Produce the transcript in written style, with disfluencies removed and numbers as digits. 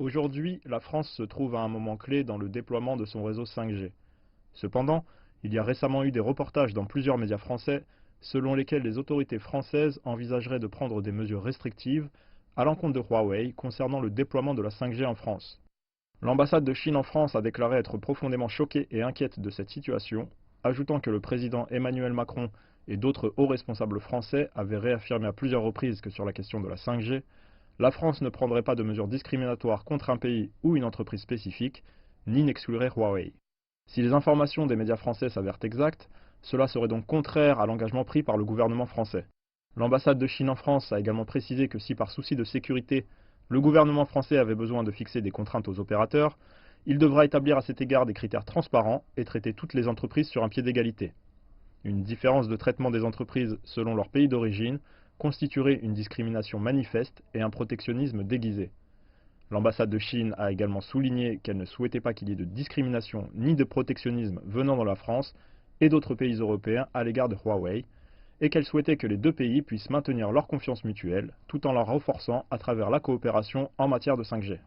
Aujourd'hui, la France se trouve à un moment clé dans le déploiement de son réseau 5G. Cependant, il y a récemment eu des reportages dans plusieurs médias français selon lesquels les autorités françaises envisageraient de prendre des mesures restrictives à l'encontre de Huawei concernant le déploiement de la 5G en France. L'ambassade de Chine en France a déclaré être profondément choquée et inquiète de cette situation, ajoutant que le président Emmanuel Macron et d'autres hauts responsables français avaient réaffirmé à plusieurs reprises que sur la question de la 5G, la France ne prendrait pas de mesures discriminatoires contre un pays ou une entreprise spécifique, ni n'exclurait Huawei. Si les informations des médias français s'avèrent exactes, cela serait donc contraire à l'engagement pris par le gouvernement français. L'ambassade de Chine en France a également précisé que si par souci de sécurité, le gouvernement français avait besoin de fixer des contraintes aux opérateurs, il devra établir à cet égard des critères transparents et traiter toutes les entreprises sur un pied d'égalité. Une différence de traitement des entreprises selon leur pays d'origine constituerait une discrimination manifeste et un protectionnisme déguisé. L'ambassade de Chine a également souligné qu'elle ne souhaitait pas qu'il y ait de discrimination ni de protectionnisme venant de la France et d'autres pays européens à l'égard de Huawei, et qu'elle souhaitait que les deux pays puissent maintenir leur confiance mutuelle tout en la renforçant à travers la coopération en matière de 5G.